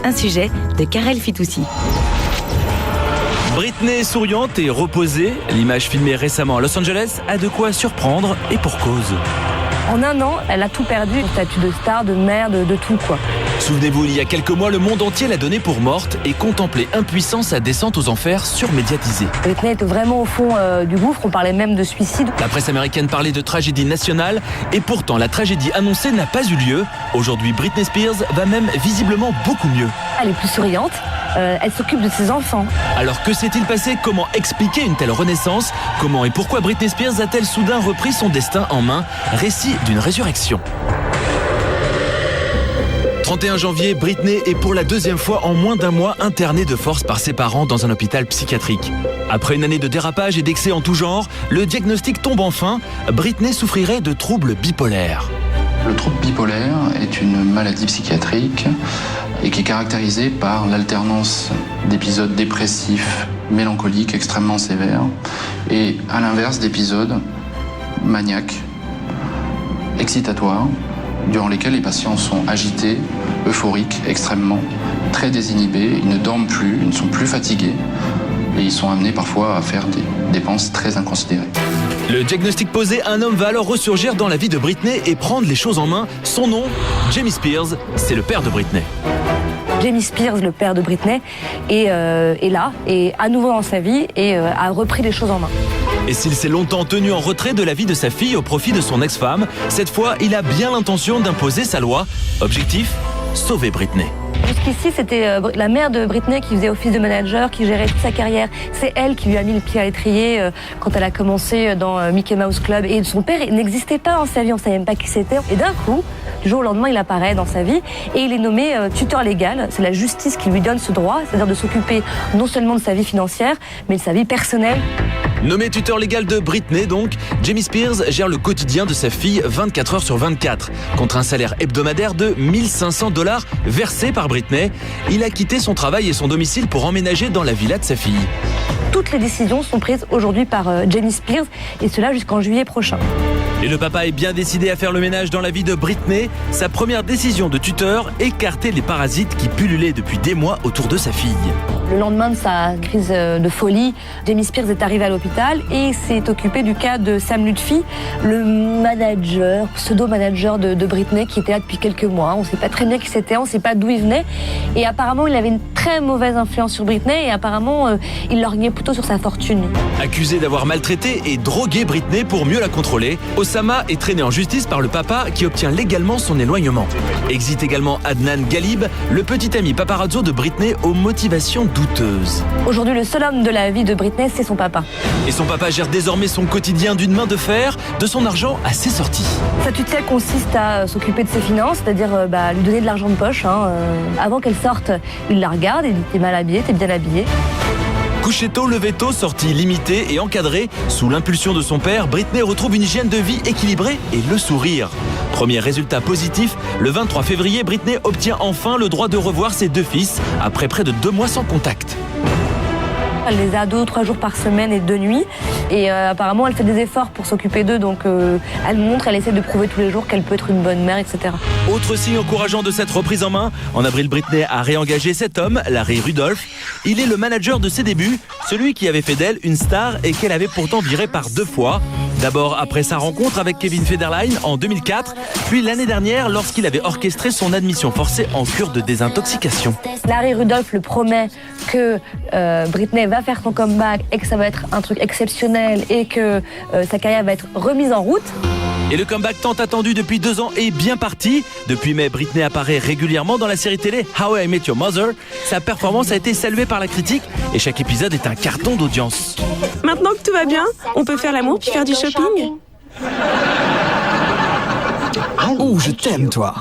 un sujet de Karel Fitoussi. Britney souriante et reposée, l'image filmée récemment à Los Angeles a de quoi surprendre et pour cause. En un an, elle a tout perdu, le statut de star, de mère, de tout quoi. Souvenez-vous, il y a quelques mois, le monde entier l'a donnée pour morte et contemplait impuissant sa descente aux enfers surmédiatisée. Britney était vraiment au fond du gouffre, on parlait même de suicide. La presse américaine parlait de tragédie nationale et pourtant la tragédie annoncée n'a pas eu lieu. Aujourd'hui, Britney Spears va même visiblement beaucoup mieux. Elle est plus souriante, elle s'occupe de ses enfants. Alors que s'est-il passé? Comment expliquer une telle renaissance? Comment et pourquoi Britney Spears a-t-elle soudain repris son destin en main? Récit d'une résurrection. 31 janvier, Britney est pour la deuxième fois en moins d'un mois internée de force par ses parents dans un hôpital psychiatrique. Après une année de dérapage et d'excès en tout genre, le diagnostic tombe enfin. Britney souffrirait de troubles bipolaires. Le trouble bipolaire est une maladie psychiatrique et qui est caractérisée par l'alternance d'épisodes dépressifs, mélancoliques, extrêmement sévères, et à l'inverse d'épisodes maniaques, excitatoires, durant lesquels les patients sont agités, euphoriques, extrêmement, très désinhibés, ils ne dorment plus, ils ne sont plus fatigués et ils sont amenés parfois à faire des dépenses très inconsidérées. Le diagnostic posé, un homme va alors ressurgir dans la vie de Britney et prendre les choses en main. Son nom, Jamie Spears, c'est le père de Britney. Jamie Spears, le père de Britney, est là, est à nouveau dans sa vie et a repris les choses en main. Et s'il s'est longtemps tenu en retrait de la vie de sa fille au profit de son ex-femme, cette fois, il a bien l'intention d'imposer sa loi. Objectif, sauver Britney. Jusqu'ici, c'était la mère de Britney qui faisait office de manager, qui gérait toute sa carrière. C'est elle qui lui a mis le pied à l'étrier quand elle a commencé dans Mickey Mouse Club. Et son père n'existait pas dans sa vie, on ne savait même pas qui c'était. Et d'un coup, du jour au lendemain, il apparaît dans sa vie et il est nommé tuteur légal. C'est la justice qui lui donne ce droit, c'est-à-dire de s'occuper non seulement de sa vie financière, mais de sa vie personnelle. Nommé tuteur légal de Britney donc, Jamie Spears gère le quotidien de sa fille 24 heures sur 24. Contre un salaire hebdomadaire de $1 500 versé par Britney, il a quitté son travail et son domicile pour emménager dans la villa de sa fille. Toutes les décisions sont prises aujourd'hui par Jamie Spears et cela jusqu'en juillet prochain. Et le papa est bien décidé à faire le ménage dans la vie de Britney. Sa première décision de tuteur, écarter les parasites qui pullulaient depuis des mois autour de sa fille. Le lendemain de sa crise de folie, Jamie Spears est arrivé à l'hôpital et s'est occupé du cas de Sam Lutfi, le manager, pseudo-manager de Britney qui était là depuis quelques mois. On ne sait pas très bien qui c'était, on ne sait pas d'où il venait. Et apparemment, il avait une très mauvaise influence sur Britney et apparemment, il lorgnait plutôt sur sa fortune. Accusé d'avoir maltraité et drogué Britney pour mieux la contrôler, Osama est traîné en justice par le papa qui obtient légalement son éloignement. Exit également Adnan Galib, le petit ami paparazzo de Britney aux motivations douteuses. Aujourd'hui, le seul homme de la vie de Britney, c'est son papa. Et son papa gère désormais son quotidien d'une main de fer, de son argent à ses sorties. Sa tutelle consiste à s'occuper de ses finances, c'est-à-dire lui donner de l'argent de poche. Avant qu'elle sorte, il la regarde, il dit « t'es mal habillée, t'es bien habillée ». Coucher tôt, lever tôt, sortie limitée et encadrée. Sous l'impulsion de son père, Britney retrouve une hygiène de vie équilibrée et le sourire. Premier résultat positif, le 23 février, Britney obtient enfin le droit de revoir ses deux fils après près de 2 mois sans contact. Elle les a 2 ou 3 jours par semaine et 2 nuits. Et apparemment, elle fait des efforts pour s'occuper d'eux. Donc, elle essaie de prouver tous les jours qu'elle peut être une bonne mère, etc. Autre signe encourageant de cette reprise en main, en avril, Britney a réengagé cet homme, Larry Rudolph. Il est le manager de ses débuts, celui qui avait fait d'elle une star et qu'elle avait pourtant viré par 2 fois. D'abord après sa rencontre avec Kevin Federline en 2004, puis l'année dernière lorsqu'il avait orchestré son admission forcée en cure de désintoxication. Larry Rudolph le promet que Britney va faire son comeback et que ça va être un truc exceptionnel et que sa carrière va être remise en route. Et le comeback tant attendu depuis 2 ans est bien parti. Depuis mai, Britney apparaît régulièrement dans la série télé How I Met Your Mother. Sa performance a été saluée par la critique et chaque épisode est un carton d'audience. Maintenant que tout va bien, on peut faire l'amour puis faire du shopping. Oh, je t'aime, toi.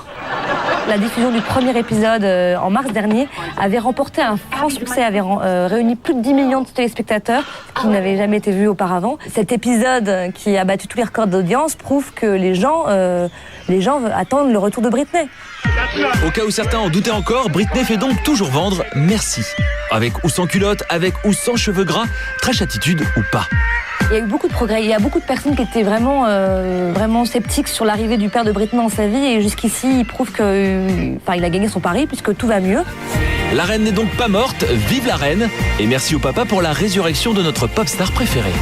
La diffusion du premier épisode en mars dernier avait remporté un franc succès, avait réuni plus de 10 millions de téléspectateurs, ce qui n'avait jamais été vu auparavant. Cet épisode qui a battu tous les records d'audience prouve que les gens attendent le retour de Britney. Au cas où certains en doutaient encore, Britney fait donc toujours vendre merci. Avec ou sans culotte, avec ou sans cheveux gras, trash attitude ou pas. Il y a eu beaucoup de progrès. Il y a beaucoup de personnes qui étaient vraiment sceptiques sur l'arrivée du père de Britney dans sa vie. Et jusqu'ici, il prouve qu'il a gagné son pari puisque tout va mieux. La reine n'est donc pas morte, vive la reine. Et merci au papa pour la résurrection de notre pop star préférée.